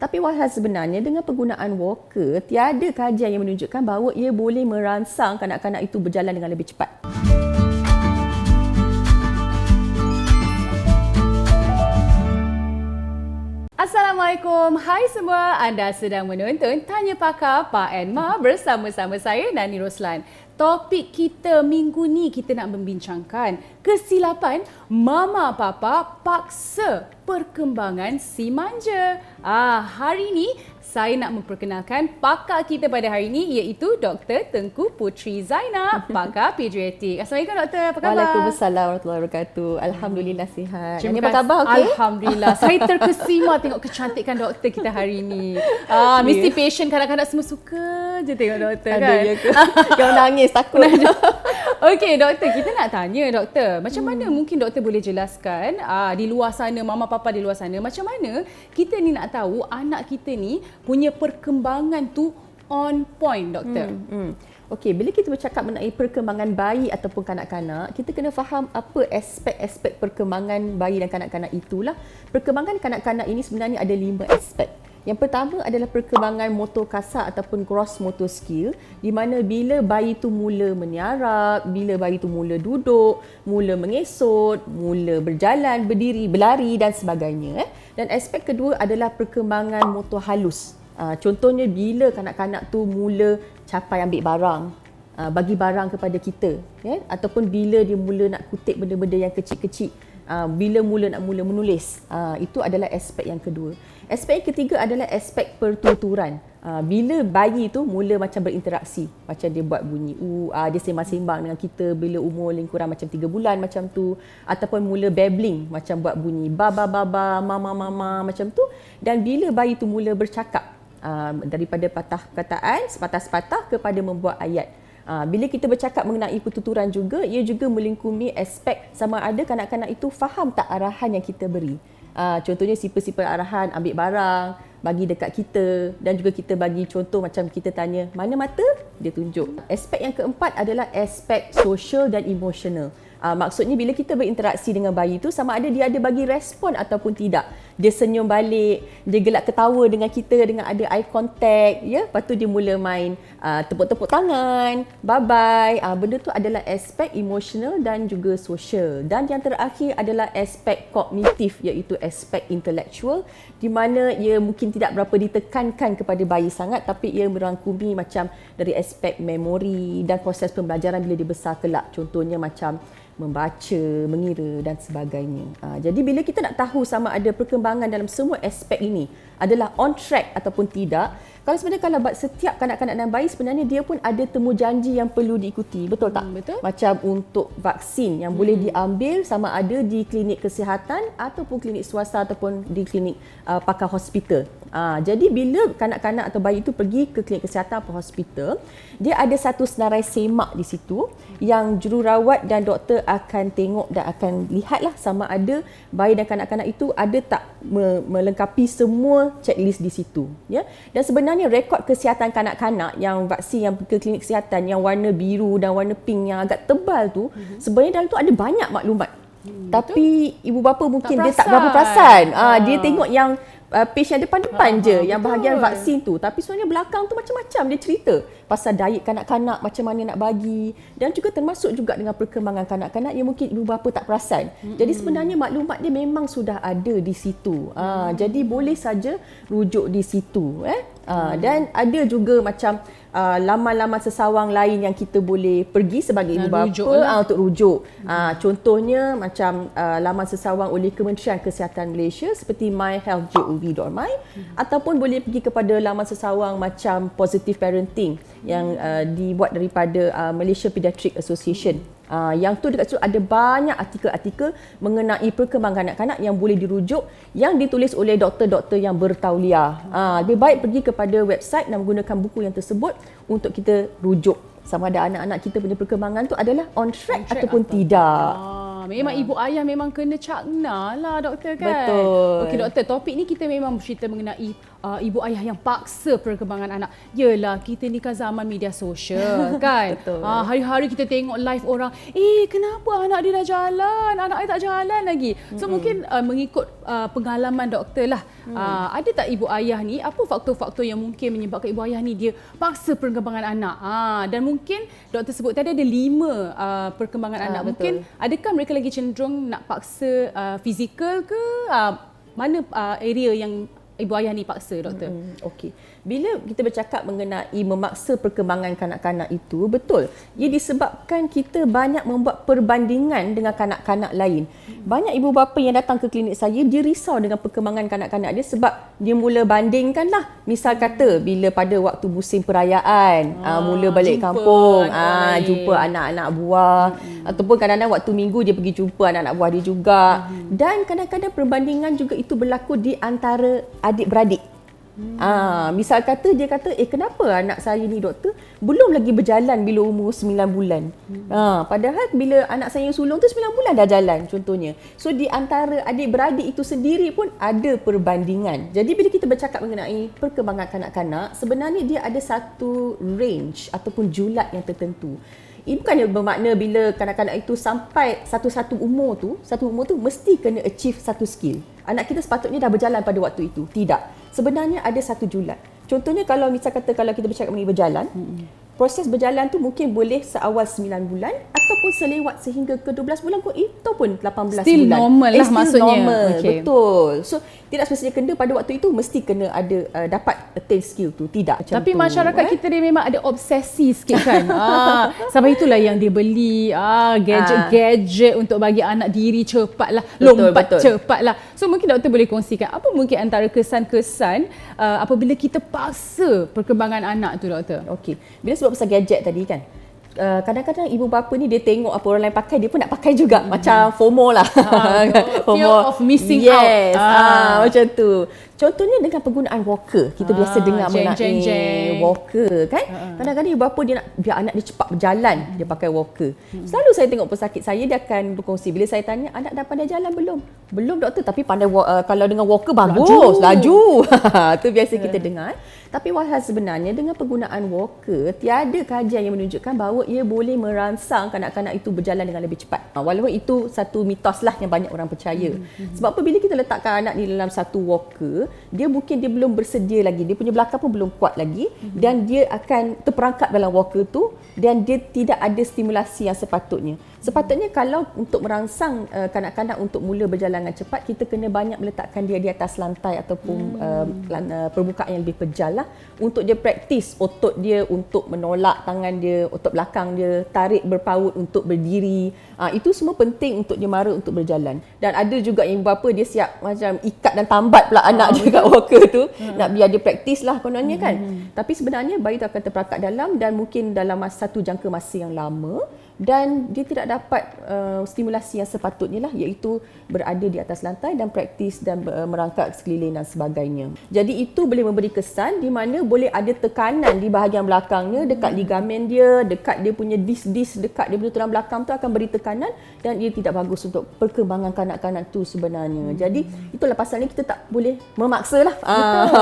Tapi walhal sebenarnya dengan penggunaan walker, tiada kajian yang menunjukkan bahawa ia boleh merangsang kanak-kanak itu berjalan dengan lebih cepat. Assalamualaikum. Hai semua. Anda sedang menonton Tanya Pakar Pak and Ma bersama-sama saya Nani Roslan. Topik kita minggu ni kita nak membincangkan kesilapan mama papa paksa perkembangan si manja. Hari ni saya nak memperkenalkan pakar kita pada hari ini iaitu Dr. Tengku Puteri Zainab, pakar pediatrik. Assalamualaikum doktor, apa khabar? Waalaikumsalam warahmatullahi wabarakatuh. Alhamdulillah sihat. Terima Apa kasih. khabar? Okey? Alhamdulillah. Saya terkesima tengok kecantikan doktor kita hari ini. Mesti patient kadang-kadang semua suka je tengok doktor kan. Aduh, ya ke? Jangan nangis, takut. Okey doktor, kita nak tanya doktor, macam mana mungkin doktor boleh jelaskan di luar sana, mama papa di luar sana, macam mana kita ni nak tahu anak kita ni punya perkembangan tu on point doktor? Okey, bila kita bercakap mengenai perkembangan bayi ataupun kanak-kanak, kita kena faham apa aspek-aspek perkembangan bayi dan kanak-kanak itulah. Perkembangan kanak-kanak ini sebenarnya ada 5 aspek. Yang pertama adalah perkembangan motor kasar ataupun gross motor skill, di mana bila bayi itu mula meniarap, bila bayi itu mula duduk, mula mengesot, mula berjalan, berdiri, berlari dan sebagainya. Dan aspek kedua adalah perkembangan motor halus. Contohnya bila kanak-kanak tu mula capai ambil barang, bagi barang kepada kita, ataupun bila dia mula nak kutip benda-benda yang kecil-kecil, bila nak mula menulis. Itu adalah aspek yang kedua. Aspek yang ketiga adalah aspek pertuturan. Bila bayi tu mula macam berinteraksi, macam dia buat bunyi dia sembang-sembang dengan kita bila umur lebih kurang macam 3 bulan macam tu, ataupun mula babbling macam buat bunyi baba baba, mama mama macam tu. Dan bila bayi tu mula bercakap, daripada patah perkataan, sepatah-sepatah kepada membuat ayat. Bila kita bercakap mengenai pertuturan juga, ia juga melingkupi aspek sama ada kanak-kanak itu faham tak arahan yang kita beri. Contohnya simple-simple arahan, ambil barang, bagi dekat kita, dan juga kita bagi contoh macam kita tanya, mana mata? Dia tunjuk. Aspek yang keempat adalah aspek sosial dan emosional. Maksudnya bila kita berinteraksi dengan bayi tu, sama ada dia ada bagi respon ataupun tidak. Dia senyum balik, dia gelak ketawa dengan kita dengan ada eye contact, ya. Lepas tu dia mula main tepuk-tepuk tangan, bye-bye. Benda tu adalah aspek emosional dan juga sosial. Dan yang terakhir adalah aspek kognitif, iaitu aspek intelektual, di mana ia mungkin tidak berapa ditekankan kepada bayi sangat, tapi ia merangkumi macam dari aspek memori dan proses pembelajaran bila dia besar kelak. Contohnya macam membaca, mengira dan sebagainya. Jadi bila kita nak tahu sama ada perkembangan dalam semua aspek ini adalah on track ataupun tidak, kalau sebenarnya kalau setiap kanak-kanak dan bayi sebenarnya dia pun ada temujanji yang perlu diikuti, betul tak? Betul. Macam untuk vaksin yang boleh diambil sama ada di klinik kesihatan ataupun klinik swasta ataupun di klinik pakar hospital. Jadi bila kanak-kanak atau bayi itu pergi ke klinik kesihatan atau hospital, dia ada satu senarai semak di situ yang jururawat dan doktor akan tengok dan akan lihatlah sama ada bayi dan kanak-kanak itu ada tak melengkapi semua checklist di situ, ya. Dan sebenarnya rekod kesihatan kanak-kanak yang vaksin yang ke klinik kesihatan yang warna biru dan warna pink yang agak tebal tu, sebenarnya dalam tu ada banyak maklumat. Tapi ibu bapa mungkin dia tak berapa perasan. Dia tengok yang page yang depan-depan je, yang bahagian vaksin tu. Tapi sebenarnya belakang tu macam-macam dia cerita. Pasal diet kanak-kanak, macam mana nak bagi. Dan juga termasuk juga dengan perkembangan kanak-kanak yang mungkin ibu bapa tak perasan. Jadi sebenarnya maklumat dia memang sudah ada di situ. Jadi boleh saja rujuk di situ. Dan ada juga macam laman-laman sesawang lain yang kita boleh pergi sebagai ibu bapa untuk rujuk. Contohnya macam laman sesawang oleh Kementerian Kesihatan Malaysia seperti myhealth.gov.my, ataupun boleh pergi kepada laman sesawang macam Positive Parenting yang dibuat daripada Malaysia Pediatric Association. Yang tu dekat situ ada banyak artikel-artikel mengenai perkembangan kanak-kanak yang boleh dirujuk, yang ditulis oleh doktor-doktor yang bertauliah. Lebih baik pergi kepada website dan menggunakan buku yang tersebut untuk kita rujuk sama ada anak-anak kita punya perkembangan tu adalah on track ataupun tidak. Memang ibu ayah memang kena cakna lah doktor kan. Betul. Okey doktor, topik ni kita memang bercerita mengenai ibu ayah yang paksa perkembangan anak. Yelah, kita ni kan zaman media sosial kan. Betul. Hari-hari kita tengok live orang, kenapa anak dia dah jalan, anak dia tak jalan lagi. So mungkin mengikut pengalaman doktor lah, ada tak ibu ayah ni, apa faktor-faktor yang mungkin menyebabkan ibu ayah ni dia paksa perkembangan anak? Dan mungkin doktor sebut tadi ada 5 perkembangan anak. Betul. Mungkin adakah mereka lagi cenderung nak paksa fizikal ke? Mana area yang ibu ayah ni paksa, doktor? Okey. Bila kita bercakap mengenai memaksa perkembangan kanak-kanak itu, betul. Ia disebabkan kita banyak membuat perbandingan dengan kanak-kanak lain. Banyak ibu bapa yang datang ke klinik saya, dia risau dengan perkembangan kanak-kanak dia sebab dia mula bandingkan lah. Misal kata, bila pada waktu musim perayaan, mula balik kampung, jumpa anak-anak buah. Ataupun kadang-kadang waktu minggu dia pergi jumpa anak-anak buah dia juga. Dan kadang-kadang perbandingan juga itu berlaku di antara adik-beradik. Misal kata dia kata, kenapa anak saya ni doktor belum lagi berjalan bila umur 9 bulan. Padahal bila anak saya sulung tu 9 bulan dah jalan contohnya. So di antara adik-beradik itu sendiri pun ada perbandingan. Jadi bila kita bercakap mengenai perkembangan kanak-kanak, sebenarnya dia ada satu range ataupun julat yang tertentu. Ini bukannya bermakna bila kanak-kanak itu sampai satu umur tu mesti kena achieve satu skill. Anak kita sepatutnya dah berjalan pada waktu itu. Tidak. Sebenarnya ada satu julat. Contohnya kalau kita bercakap mengenai berjalan, proses berjalan tu mungkin boleh seawal 9 bulan ataupun selewat sehingga ke 12 bulan pun ataupun 18 still bulan. Normal lah still maksudnya. Normal. Okay. Betul. So tidak semestinya kena pada waktu itu mesti kena ada dapat attain skill tu. Tidak macam Tapi tu. masyarakat kita dia memang ada obsesi sikit kan. Sampai itulah yang dia beli gadget-gadget untuk bagi anak diri cepatlah, lompat cepatlah. So mungkin doktor boleh kongsikan apa mungkin antara kesan-kesan apabila kita paksa perkembangan anak tu, doktor? Okey. Bila sebab pasal gadget tadi kan. Kadang-kadang ibu bapa ni dia tengok apa orang lain pakai, dia pun nak pakai juga. Macam FOMO lah. Fear of missing out. out. Macam tu. Contohnya dengan penggunaan walker. Kita biasa dengar mengenai walker kan. Kadang-kadang ibu bapa dia nak biar anak dia cepat berjalan, dia pakai walker. Selalu saya tengok pesakit saya, dia akan berkongsi. Bila saya tanya, anak dah pandai jalan belum? Belum doktor, tapi pandai kalau dengan walker bagus, laju. Tu biasa kita dengar. Tapi walhal sebenarnya dengan penggunaan walker, tiada kajian yang menunjukkan bahawa ia boleh merangsang kanak-kanak itu berjalan dengan lebih cepat. Walaupun itu satu mitos lah yang banyak orang percaya. Sebab apa, bila kita letakkan anak di dalam satu walker, dia belum bersedia lagi, dia punya belakang pun belum kuat lagi, dan dia akan terperangkap dalam walker tu dan dia tidak ada stimulasi yang sepatutnya. Sepatutnya kalau untuk merangsang kanak-kanak untuk mula berjalan dengan cepat, kita kena banyak meletakkan dia di atas lantai ataupun permukaan yang lebih pejal lah, untuk dia praktis otot dia untuk menolak tangan dia, otot belakang dia, tarik berpaut untuk berdiri. Itu semua penting untuk dia mara untuk berjalan. Dan ada juga yang bapa dia siap macam ikat dan tambat pula anak dia kat walker tu, nak biar dia praktis lah kononnya kan. Tapi sebenarnya bayi tu akan terperangkap dalam, dan mungkin dalam satu jangka masa yang lama, dan dia tidak dapat stimulasi yang sepatutnya lah, iaitu berada di atas lantai dan praktis dan merangkak sekeliling dan sebagainya. Jadi itu boleh memberi kesan di mana boleh ada tekanan di bahagian belakangnya, dekat ligamen dia, dekat dia punya disc dekat dia punya tulang belakang tu akan beri tekanan, dan ia tidak bagus untuk perkembangan kanak-kanak tu sebenarnya. Jadi itulah pasalnya kita tak boleh memaksa lah,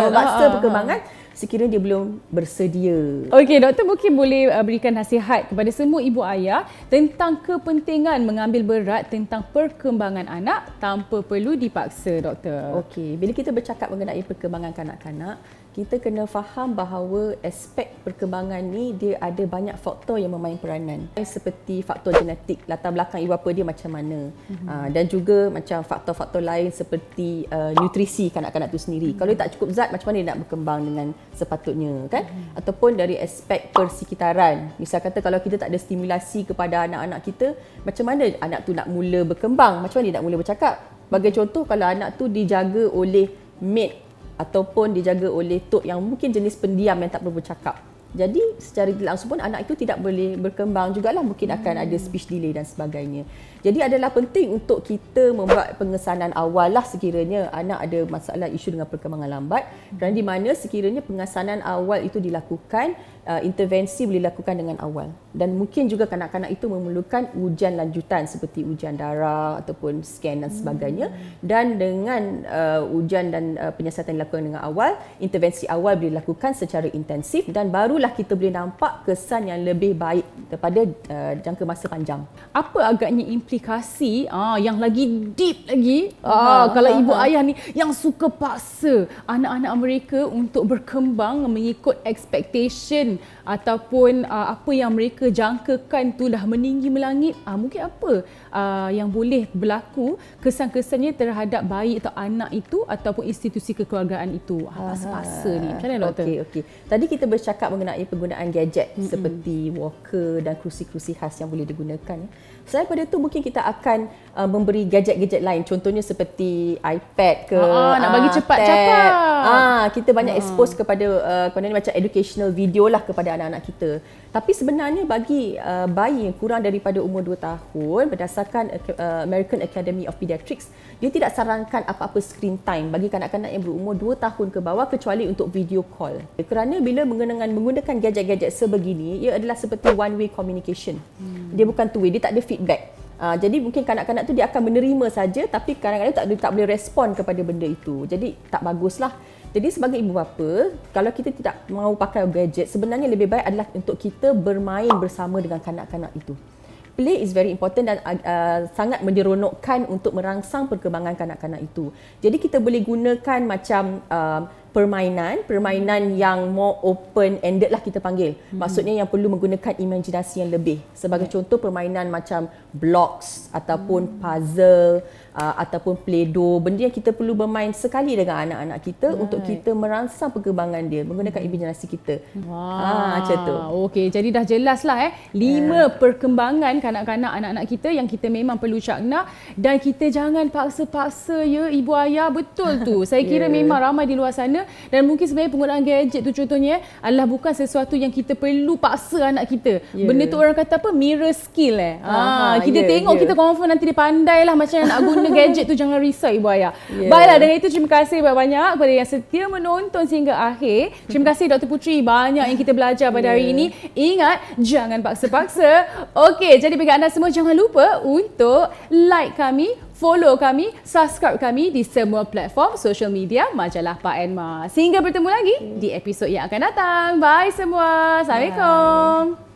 memaksa perkembangan sekiranya dia belum bersedia. Okey, doktor mungkin boleh berikan nasihat kepada semua ibu ayah tentang kepentingan mengambil berat tentang perkembangan anak tanpa perlu dipaksa, doktor. Okey, bila kita bercakap mengenai perkembangan kanak-kanak, kita kena faham bahawa aspek perkembangan ni dia ada banyak faktor yang memain peranan. Seperti faktor genetik, latar belakang ibu bapa dia macam mana. Dan juga macam faktor-faktor lain seperti nutrisi kanak-kanak tu sendiri. Kalau dia tak cukup zat, macam mana dia nak berkembang dengan sepatutnya kan? Ataupun dari aspek persekitaran. Misal kata kalau kita tak ada stimulasi kepada anak-anak kita, macam mana anak tu nak mula berkembang? Macam mana dia nak mula bercakap? Bagi contoh, kalau anak tu dijaga oleh maid ataupun dijaga oleh tok yang mungkin jenis pendiam yang tak perlu bercakap, jadi secara tidak langsung pun anak itu tidak boleh berkembang jugalah, mungkin akan ada speech delay dan sebagainya. Jadi adalah penting untuk kita membuat pengesanan awal lah sekiranya anak ada masalah isu dengan perkembangan lambat, dan di mana sekiranya pengesanan awal itu dilakukan intervensi boleh dilakukan dengan awal. Dan mungkin juga kanak-kanak itu memerlukan ujian lanjutan seperti ujian darah ataupun scan dan sebagainya. Dan dengan ujian dan penyiasatan dilakukan dengan awal, intervensi awal boleh dilakukan secara intensif dan barulah kita boleh nampak kesan yang lebih baik daripada jangka masa panjang. Apa agaknya implikasi yang lagi deep lagi kalau ibu ayah ni yang suka paksa anak-anak mereka untuk berkembang mengikut expectation ataupun apa yang mereka jangkakan tu dah meninggi melangit, mungkin apa yang boleh berlaku kesan-kesannya terhadap bayi atau anak itu ataupun institusi kekeluargaan itu. Paksa-paksa ni. Macam mana doktor? Okey. Tadi kita bercakap mengenai penggunaan gadget seperti walker dan kerusi-kerusi khas yang boleh digunakan. Selain pada itu mungkin kita akan memberi gadget-gadget lain, contohnya seperti iPad ke, nak bagi cepat-cepat. Kita banyak expose kepada macam educational video lah kepada anak-anak kita. Tapi sebenarnya bagi bayi yang kurang daripada umur 2 tahun, berdasarkan American Academy of Pediatrics, dia tidak sarankan apa-apa screen time bagi kanak-kanak yang berumur 2 tahun ke bawah kecuali untuk video call. Kerana bila menggunakan gadget-gadget sebegini, ia adalah seperti one way communication. Dia bukan two way, dia tak ada feedback. Jadi mungkin kanak-kanak tu dia akan menerima saja, tapi kadang-kadang tak boleh respon kepada benda itu. Jadi tak baguslah. Jadi sebagai ibu bapa, kalau kita tidak mahu pakai gadget, sebenarnya lebih baik adalah untuk kita bermain bersama dengan kanak-kanak itu. Play is very important dan sangat menyeronokkan untuk merangsang perkembangan kanak-kanak itu. Jadi kita boleh gunakan macam permainan yang more open-ended lah kita panggil. Maksudnya yang perlu menggunakan imajinasi yang lebih. Sebagai contoh permainan macam blocks ataupun puzzle ataupun play-doh. Benda yang kita perlu bermain sekali dengan anak-anak kita untuk kita merangsang perkembangan dia menggunakan imajinasi kita. Macam tu. Okey, jadi dah jelas lah 5 perkembangan kanak-kanak anak-anak kita yang kita memang perlu cakna dan kita jangan paksa-paksa ya ibu ayah. Betul tu. Saya kira memang ramai di luar sana dan mungkin sebenarnya penggunaan gadget tu contohnya adalah bukan sesuatu yang kita perlu paksa anak kita. Benda tu orang kata apa? Mirror skill kita tengok kita confirm nanti dia pandai lah macam nak guna gadget tu, jangan risau ibu ayah. Baiklah, dengan itu terima kasih banyak-banyak kepada yang setia menonton sehingga akhir. Terima kasih Dr. Putri, banyak yang kita belajar pada hari ini. Ingat, jangan paksa-paksa. Okey, jadi bagi anda semua jangan lupa untuk like kami, follow kami, subscribe kami di semua platform social media Majalah Pak Enma. Sehingga bertemu lagi di episod yang akan datang. Bye semua. Assalamualaikum. Bye.